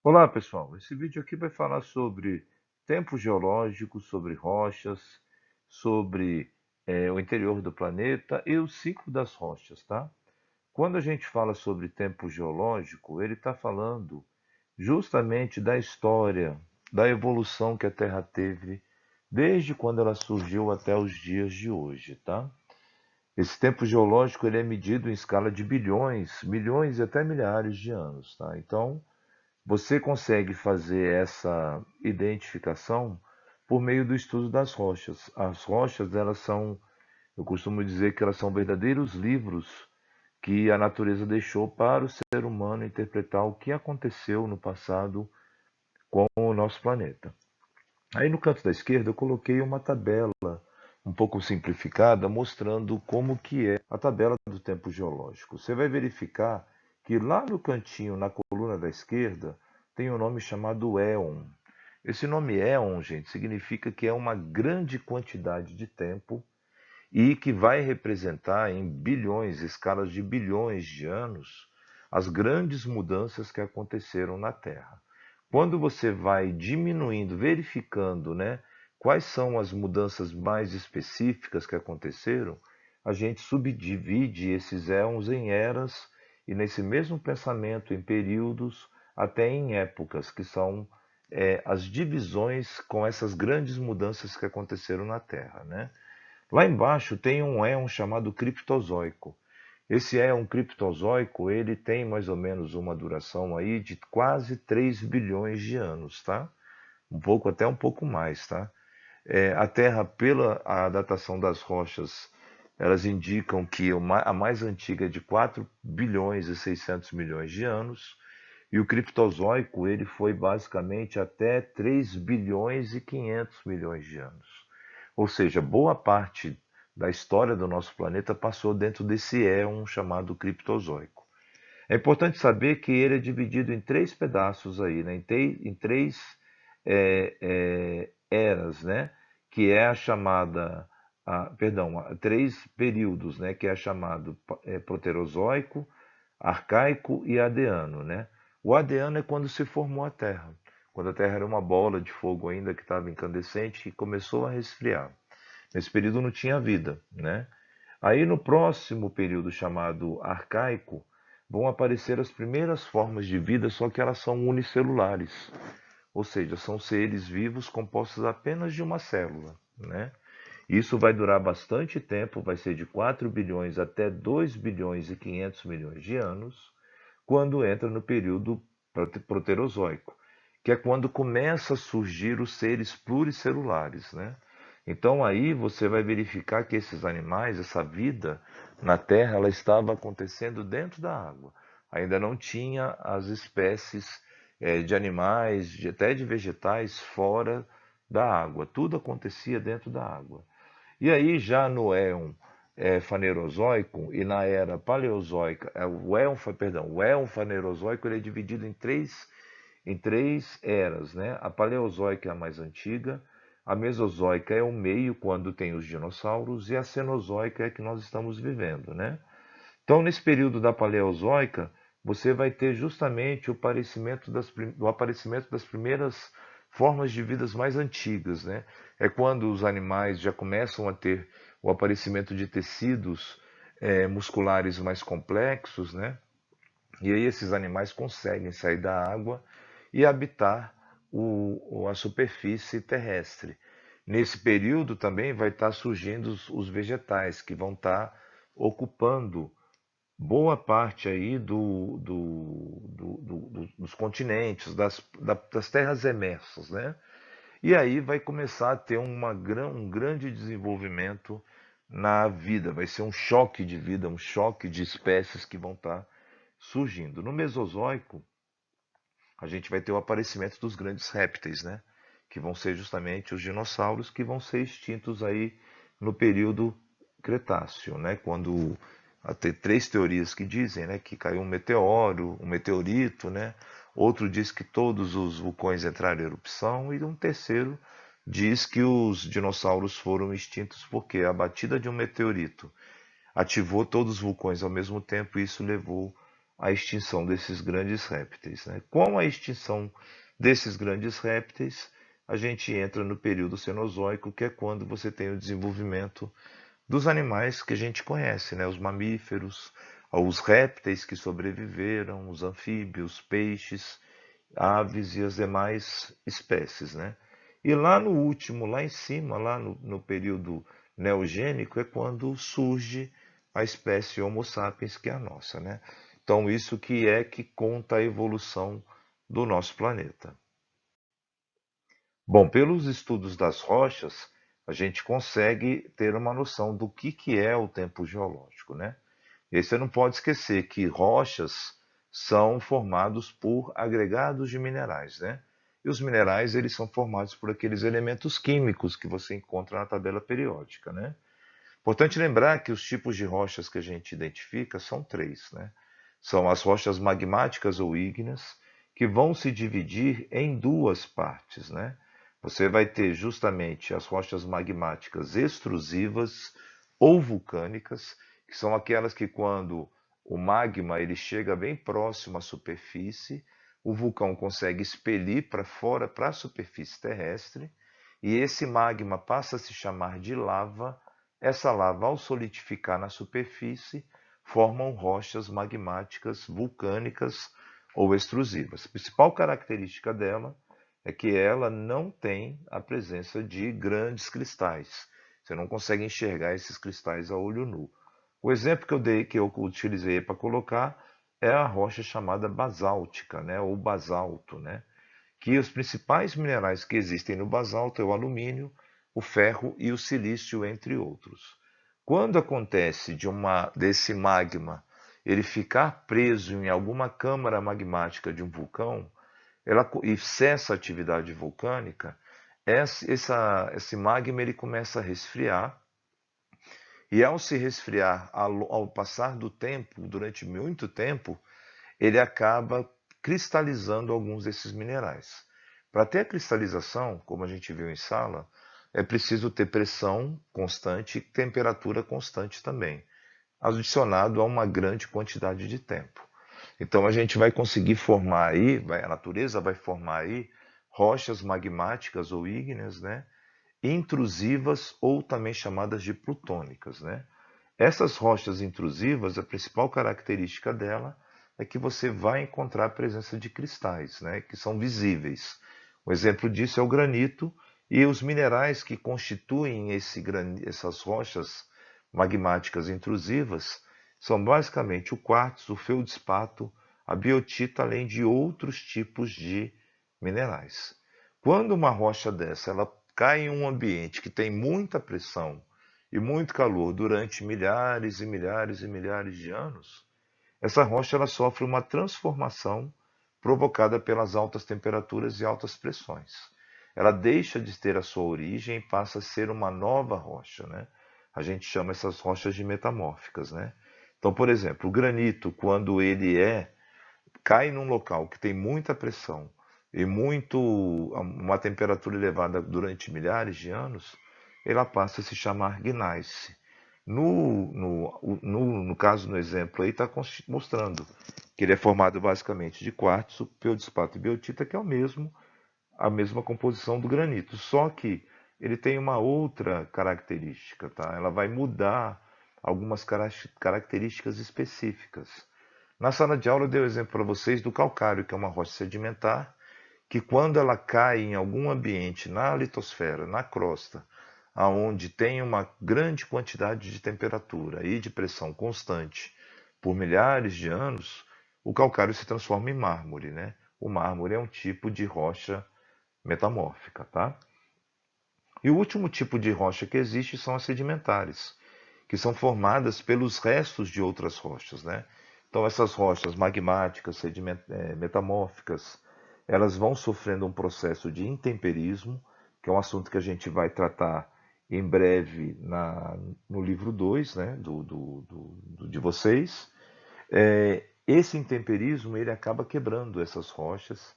Olá, pessoal. Esse vídeo aqui vai falar sobre tempo geológico, sobre rochas, sobre o interior do planeta e o ciclo das rochas, tá? Quando a gente fala sobre tempo geológico, ele está falando justamente da história, da evolução que a Terra teve desde quando ela surgiu até os dias de hoje, tá? Esse tempo geológico ele é medido em escala de bilhões, milhões e até milhares de anos, tá? Então, você consegue fazer essa identificação por meio do estudo das rochas. As rochas, elas são, eu costumo dizer que elas são verdadeiros livros que a natureza deixou para o ser humano interpretar o que aconteceu no passado com o nosso planeta. Aí no canto da esquerda eu coloquei uma tabela um pouco simplificada mostrando como que é a tabela do tempo geológico. Você vai verificar que lá no cantinho, na coluna da esquerda, tem um nome chamado éon. Esse nome éon, gente, significa que é uma grande quantidade de tempo e que vai representar em bilhões, escalas de bilhões de anos, as grandes mudanças que aconteceram na Terra. Quando você vai diminuindo, verificando, né, quais são as mudanças mais específicas que aconteceram, a gente subdivide esses éons em eras e nesse mesmo pensamento em períodos até em épocas, que são as divisões com essas grandes mudanças que aconteceram na Terra, né? Lá embaixo tem um éon chamado criptozoico. Esse éon criptozoico, ele tem mais ou menos uma duração aí de quase 3 bilhões de anos, tá? Até um pouco mais, tá? A Terra, pela a datação das rochas, elas indicam que a mais antiga é de 4 bilhões e 600 milhões de anos, e o criptozoico, ele foi basicamente até 3 bilhões e 500 milhões de anos. Ou seja, boa parte da história do nosso planeta passou dentro desse éon chamado criptozoico. É importante saber que ele é dividido em três pedaços aí, né? Em três eras, né? Que é a chamada, perdão, três períodos, né? Que é chamado proterozoico, arcaico e adeano, né? O adeano é quando se formou a Terra, quando a Terra era uma bola de fogo ainda que estava incandescente e começou a resfriar. Nesse período não tinha vida, né? Aí no próximo período chamado arcaico vão aparecer as primeiras formas de vida, só que elas são unicelulares, ou seja, são seres vivos compostos apenas de uma célula, né? Isso vai durar bastante tempo, vai ser de 4 bilhões até 2 bilhões e 500 milhões de anos, quando entra no período proterozoico, que é quando começa a surgir os seres pluricelulares, né? Então aí você vai verificar que esses animais, essa vida na Terra, ela estava acontecendo dentro da água. Ainda não tinha as espécies de animais, até de vegetais fora da água. Tudo acontecia dentro da água. E aí, já no éon fanerozoico e na era paleozoica, o éon fanerozoico ele é dividido em três eras, né? A paleozoica é a mais antiga, a mesozoica é o meio, quando tem os dinossauros, e a cenozoica é a que nós estamos vivendo, né? Então, nesse período da Paleozoica, você vai ter justamente o aparecimento das primeiras formas de vidas mais antigas, né? É quando os animais já começam a ter o aparecimento de tecidos musculares mais complexos, né? E aí esses animais conseguem sair da água e habitar a superfície terrestre. Nesse período também vai estar surgindo os vegetais, que vão estar ocupando boa parte aí dos continentes, das terras emersas, né? E aí vai começar a ter um grande desenvolvimento na vida, vai ser um choque de vida, um choque de espécies que vão estar surgindo. No Mesozoico, a gente vai ter o aparecimento dos grandes répteis, né? Que vão ser justamente os dinossauros que vão ser extintos aí no período Cretáceo, né? Quando tem três teorias que dizem, né, que caiu um meteoro, um meteorito, né? Outro diz que todos os vulcões entraram em erupção e um terceiro diz que os dinossauros foram extintos porque a batida de um meteorito ativou todos os vulcões ao mesmo tempo e isso levou a extinção desses grandes répteis, né? Com a extinção desses grandes répteis, a gente entra no período Cenozoico, que é quando você tem o desenvolvimento dos animais que a gente conhece, né? Os mamíferos, os répteis que sobreviveram, os anfíbios, peixes, aves e as demais espécies, né? E lá no último, lá em cima, lá no período neogênico, é quando surge a espécie Homo sapiens, que é a nossa, né? Então, isso que é que conta a evolução do nosso planeta. Bom, pelos estudos das rochas, a gente consegue ter uma noção do que é o tempo geológico, né? E aí você não pode esquecer que rochas são formados por agregados de minerais, né? E os minerais, eles são formados por aqueles elementos químicos que você encontra na tabela periódica, né? Importante lembrar que os tipos de rochas que a gente identifica são três, né? São as rochas magmáticas ou ígneas, que vão se dividir em duas partes, né? Você vai ter justamente as rochas magmáticas extrusivas ou vulcânicas, que são aquelas que quando o magma ele chega bem próximo à superfície, o vulcão consegue expelir para fora, para a superfície terrestre, e esse magma passa a se chamar de lava. Essa lava, ao solidificar na superfície, formam rochas magmáticas vulcânicas ou extrusivas. A principal característica dela é que ela não tem a presença de grandes cristais. Você não consegue enxergar esses cristais a olho nu. O exemplo que eu dei, que eu utilizei para colocar, é a rocha chamada basáltica, né, ou basalto, né, que os principais minerais que existem no basalto é o alumínio, o ferro e o silício, entre outros. Quando acontece desse magma ele ficar preso em alguma câmara magmática de um vulcão, e cessa a atividade vulcânica, esse magma ele começa a resfriar, e ao se resfriar, ao passar do tempo, durante muito tempo, ele acaba cristalizando alguns desses minerais. Para ter a cristalização, como a gente viu em sala, é preciso ter pressão constante e temperatura constante também, adicionado a uma grande quantidade de tempo. Então a gente vai conseguir formar aí, a natureza vai formar aí rochas magmáticas ou ígneas, né, intrusivas ou também chamadas de plutônicas, né? Essas rochas intrusivas, a principal característica dela é que você vai encontrar a presença de cristais, né, que são visíveis. Um exemplo disso é o granito e os minerais que constituem essas rochas magmáticas intrusivas são basicamente o quartzo, o feldspato, a biotita, além de outros tipos de minerais. Quando uma rocha dessa ela cai em um ambiente que tem muita pressão e muito calor durante milhares e milhares e milhares de anos, essa rocha ela sofre uma transformação provocada pelas altas temperaturas e altas pressões. Ela deixa de ter a sua origem e passa a ser uma nova rocha, né? A gente chama essas rochas de metamórficas, né? Então, por exemplo, o granito, quando ele cai num local que tem muita pressão e uma temperatura elevada durante milhares de anos, ela passa a se chamar gneiss. No caso, no exemplo aí, está mostrando que ele é formado basicamente de quartzo, feldspato e biotita, que é a mesma composição do granito, só que ele tem uma outra característica, tá? Ela vai mudar algumas características específicas. Na sala de aula eu dei o exemplo para vocês do calcário, que é uma rocha sedimentar, que quando ela cai em algum ambiente na litosfera, na crosta, aonde tem uma grande quantidade de temperatura e de pressão constante por milhares de anos, o calcário se transforma em mármore, né? O mármore é um tipo de rocha metamórfica, tá? E o último tipo de rocha que existe são as sedimentares, que são formadas pelos restos de outras rochas, né? Então essas rochas magmáticas, metamórficas, elas vão sofrendo um processo de intemperismo, que é um assunto que a gente vai tratar em breve no livro 2, né, de vocês. Esse intemperismo ele acaba quebrando essas rochas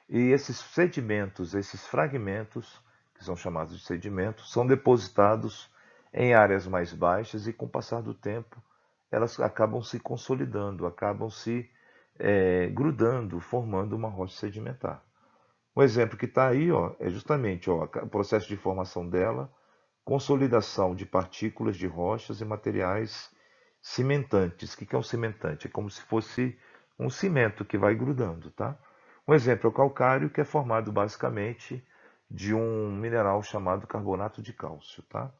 e esses sedimentos, esses fragmentos, que são chamados de sedimentos, são depositados em áreas mais baixas e com o passar do tempo elas acabam se consolidando, acabam se grudando, formando uma rocha sedimentar. Um exemplo que está aí, ó, é justamente ó, o processo de formação dela, consolidação de partículas de rochas e materiais cimentantes. O que é um cimentante? É como se fosse um cimento que vai grudando, tá? Um exemplo é o calcário, que é formado basicamente de um mineral chamado carbonato de cálcio, tá?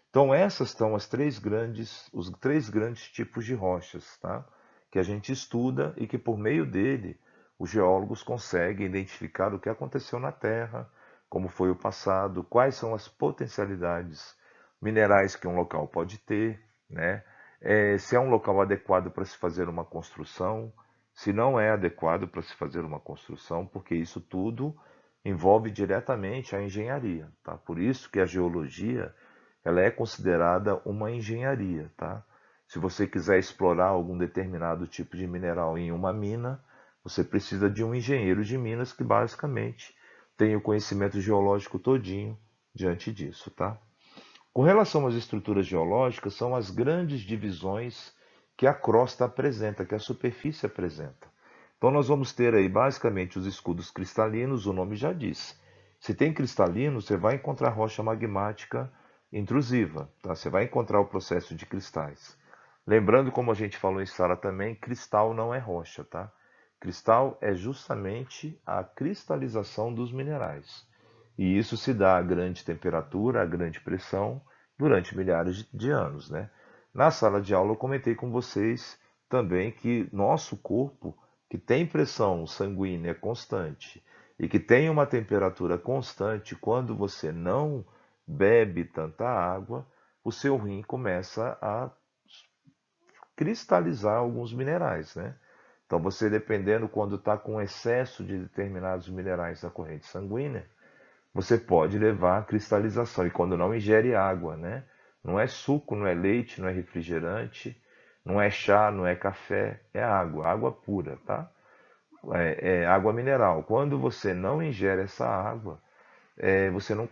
Então essas são os três grandes tipos de rochas, tá? Que a gente estuda e que por meio dele os geólogos conseguem identificar o que aconteceu na Terra, como foi o passado, quais são as potencialidades minerais que um local pode ter, né? Se é um local adequado para se fazer uma construção, se não é adequado para se fazer uma construção, porque isso tudo envolve diretamente a engenharia, tá? Por isso que a geologia ela é considerada uma engenharia, tá? Se você quiser explorar algum determinado tipo de mineral em uma mina, você precisa de um engenheiro de minas que basicamente tem o conhecimento geológico todinho diante disso, tá? Com relação às estruturas geológicas, são as grandes divisões que a crosta apresenta, que a superfície apresenta. Então nós vamos ter aí basicamente os escudos cristalinos, o nome já diz. Se tem cristalino, você vai encontrar rocha magmática intrusiva, tá? Você vai encontrar o processo de cristais. Lembrando, como a gente falou em sala também, cristal não é rocha, tá? Cristal é justamente a cristalização dos minerais. E isso se dá a grande temperatura, a grande pressão, durante milhares de anos, né? Na sala de aula eu comentei com vocês também que nosso corpo, que tem pressão sanguínea constante e que tem uma temperatura constante, quando você não bebe tanta água, o seu rim começa a cristalizar alguns minerais, né? Então você, dependendo quando está com excesso de determinados minerais na corrente sanguínea, você pode levar a cristalização. E quando não ingere água, né? Não é suco, não é leite, não é refrigerante, não é chá, não é café, é água, água pura, tá? É água mineral. Quando você não ingere essa água,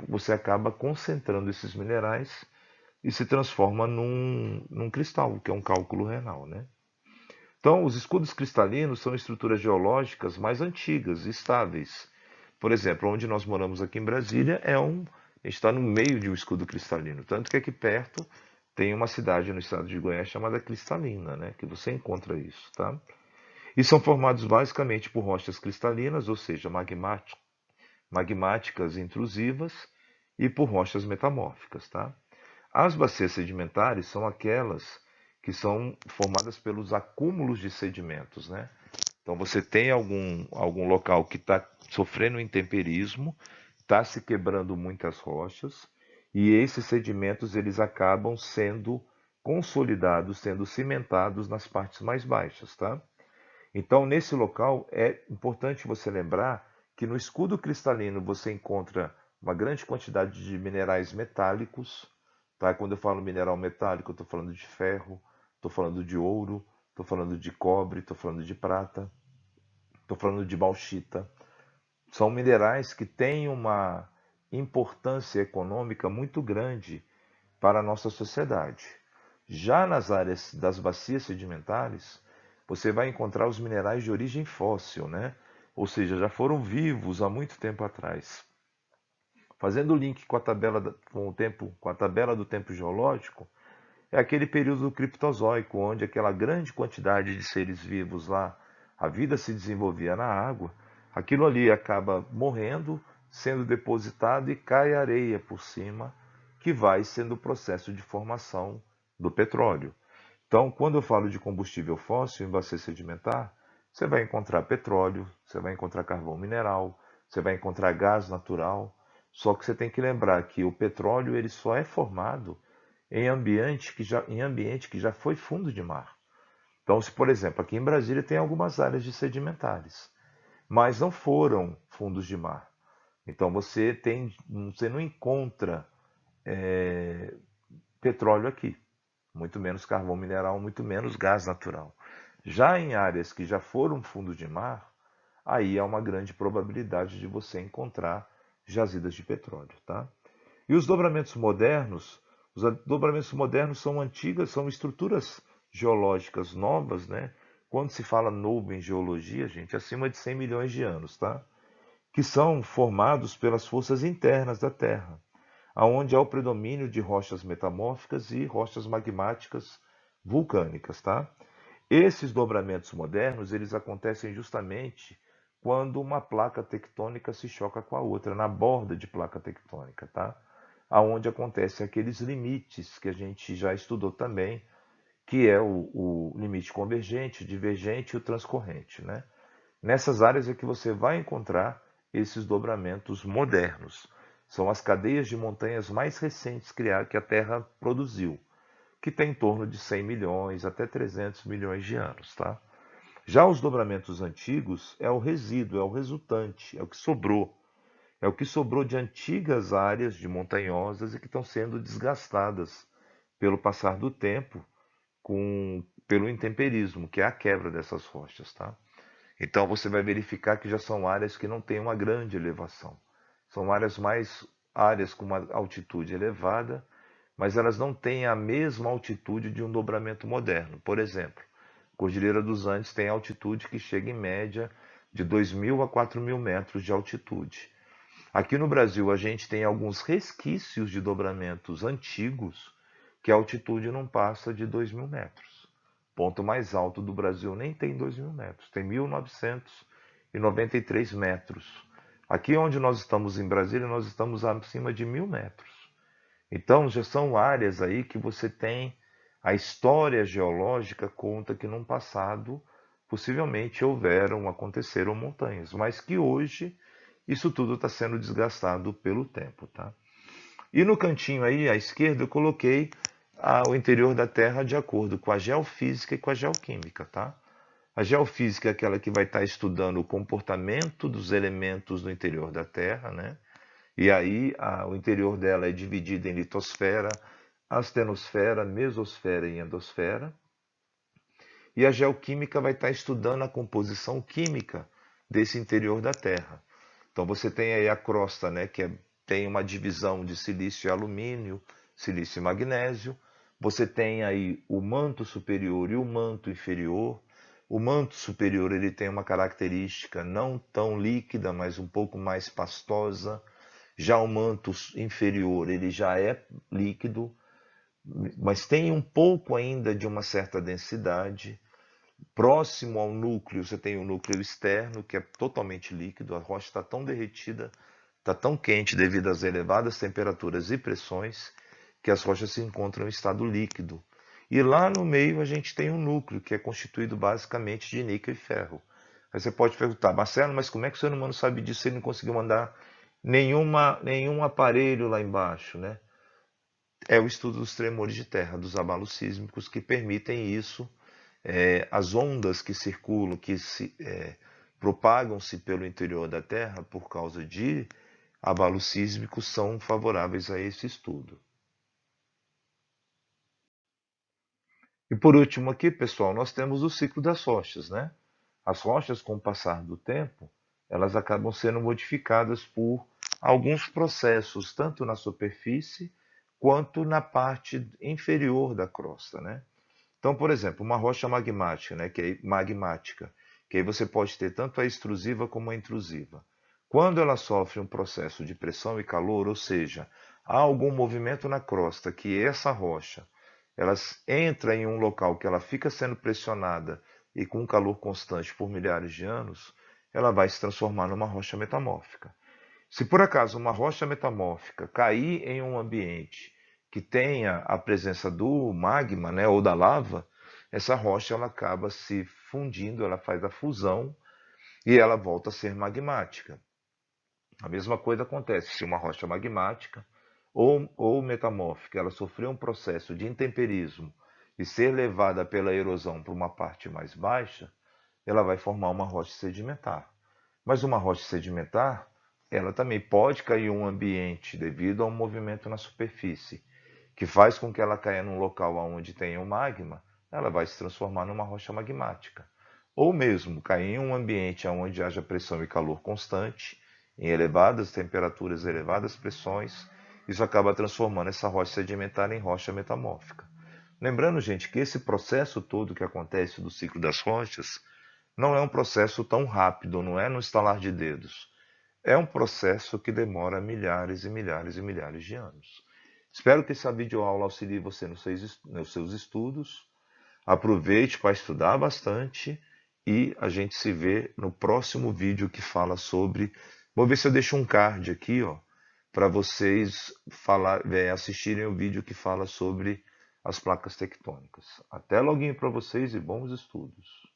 você acaba concentrando esses minerais e se transforma num cristal, que é um cálculo renal, né? Então, os escudos cristalinos são estruturas geológicas mais antigas, estáveis. Por exemplo, onde nós moramos aqui em Brasília a gente está no meio de um escudo cristalino. Tanto que aqui perto tem uma cidade no estado de Goiás chamada Cristalina, né? Que você encontra isso, tá? E são formados basicamente por rochas cristalinas, ou seja, magmáticas intrusivas, e por rochas metamórficas, tá? As bacias sedimentares são aquelas que são formadas pelos acúmulos de sedimentos, né? Então você tem algum local que está sofrendo intemperismo, está se quebrando muitas rochas, e esses sedimentos eles acabam sendo consolidados, sendo cimentados nas partes mais baixas, tá? Então nesse local é importante você lembrar que no escudo cristalino você encontra uma grande quantidade de minerais metálicos, tá? Quando eu falo mineral metálico, eu estou falando de ferro, estou falando de ouro, estou falando de cobre, estou falando de prata, estou falando de bauxita. São minerais que têm uma importância econômica muito grande para a nossa sociedade. Já nas áreas das bacias sedimentares, você vai encontrar os minerais de origem fóssil, né? Ou seja, já foram vivos há muito tempo atrás. Fazendo o link com a com a tabela do tempo geológico, é aquele período do Criptozoico, onde aquela grande quantidade de seres vivos lá, a vida se desenvolvia na água, aquilo ali acaba morrendo, sendo depositado e cai areia por cima, que vai sendo o processo de formação do petróleo. Então, quando eu falo de combustível fóssil em bacia sedimentar, você vai encontrar petróleo, você vai encontrar carvão mineral, você vai encontrar gás natural, só que você tem que lembrar que o petróleo ele só é formado em ambiente que já foi fundo de mar. Então, se por exemplo, aqui em Brasília tem algumas áreas de sedimentares, mas não foram fundos de mar. Então você não encontra petróleo aqui, muito menos carvão mineral, muito menos gás natural. Já em áreas que já foram fundo de mar, aí há uma grande probabilidade de você encontrar jazidas de petróleo, tá? E os dobramentos modernos são antigas, são estruturas geológicas novas, né? Quando se fala novo em geologia, gente, acima de 100 milhões de anos, tá? Que são formados pelas forças internas da Terra, aonde há o predomínio de rochas metamórficas e rochas magmáticas vulcânicas, tá? Esses dobramentos modernos, eles acontecem justamente quando uma placa tectônica se choca com a outra, na borda de placa tectônica, tá? Aonde acontecem aqueles limites que a gente já estudou também, que é o limite convergente, divergente e o transcorrente, né? Nessas áreas é que você vai encontrar esses dobramentos modernos. São as cadeias de montanhas mais recentes que a Terra produziu, que tem em torno de 100 milhões até 300 milhões de anos, tá? Já os dobramentos antigos é o resíduo, é o resultante, é o que sobrou. É o que sobrou de antigas áreas de montanhosas e que estão sendo desgastadas pelo passar do tempo, pelo intemperismo, que é a quebra dessas rochas, tá? Então você vai verificar que já são áreas que não têm uma grande elevação. São áreas com uma altitude elevada, mas elas não têm a mesma altitude de um dobramento moderno. Por exemplo, a Cordilheira dos Andes tem altitude que chega em média de 2.000 a 4.000 metros de altitude. Aqui no Brasil a gente tem alguns resquícios de dobramentos antigos que a altitude não passa de 2.000 metros. O ponto mais alto do Brasil nem tem 2.000 metros, tem 1.993 metros. Aqui onde nós estamos em Brasília, nós estamos acima de 1.000 metros. Então já são áreas aí que você tem a história geológica conta que num passado possivelmente aconteceram montanhas, mas que hoje isso tudo está sendo desgastado pelo tempo, tá? E no cantinho aí à esquerda eu coloquei o interior da Terra de acordo com a geofísica e com a geoquímica, tá? A geofísica é aquela que vai estar estudando o comportamento dos elementos no interior da Terra, né? E aí o interior dela é dividido em litosfera, astenosfera, mesosfera e endosfera. E a geoquímica vai estar estudando a composição química desse interior da Terra. Então você tem aí a crosta, né, tem uma divisão de silício e alumínio, silício e magnésio. Você tem aí o manto superior e o manto inferior. O manto superior ele tem uma característica não tão líquida, mas um pouco mais pastosa. Já o manto inferior ele já é líquido, mas tem um pouco ainda de uma certa densidade. Próximo ao núcleo, você tem o núcleo externo, que é totalmente líquido. A rocha está tão derretida, está tão quente devido às elevadas temperaturas e pressões, que as rochas se encontram em estado líquido. E lá no meio a gente tem um núcleo, que é constituído basicamente de níquel e ferro. Aí você pode perguntar, Marcelo, mas como é que o ser humano sabe disso se ele não conseguiu mandar nenhum aparelho lá embaixo, né? É o estudo dos tremores de terra, dos abalos sísmicos, que permitem isso. As ondas que circulam, propagam-se pelo interior da Terra por causa de abalos sísmicos, são favoráveis a esse estudo. E por último aqui, pessoal, nós temos o ciclo das rochas, né? As rochas, com o passar do tempo, elas acabam sendo modificadas por alguns processos, tanto na superfície quanto na parte inferior da crosta, né? Então, por exemplo, uma rocha magmática, né, que aí você pode ter tanto a extrusiva como a intrusiva. Quando ela sofre um processo de pressão e calor, ou seja, há algum movimento na crosta que essa rocha, ela entra em um local que ela fica sendo pressionada e com um calor constante por milhares de anos, ela vai se transformar numa rocha metamórfica. Se por acaso uma rocha metamórfica cair em um ambiente que tenha a presença do magma, né, ou da lava, essa rocha ela acaba se fundindo, ela faz a fusão e ela volta a ser magmática. A mesma coisa acontece se uma rocha magmática ou metamórfica ela sofrer um processo de intemperismo e ser levada pela erosão para uma parte mais baixa, ela vai formar uma rocha sedimentar. Mas uma rocha sedimentar, ela também pode cair em um ambiente devido a um movimento na superfície, que faz com que ela caia num local onde tenha um magma, ela vai se transformar numa rocha magmática. Ou mesmo cair em um ambiente onde haja pressão e calor constante, em elevadas temperaturas, elevadas pressões, isso acaba transformando essa rocha sedimentar em rocha metamórfica. Lembrando, gente, que esse processo todo que acontece do ciclo das rochas não é um processo tão rápido, não é no estalar de dedos. É um processo que demora milhares e milhares e milhares de anos. Espero que essa videoaula auxilie você nos seus estudos. Aproveite para estudar bastante e a gente se vê no próximo vídeo que fala sobre. Vou ver se eu deixo um card aqui, ó, para vocês assistirem o vídeo que fala sobre as placas tectônicas. Até logo para vocês e bons estudos.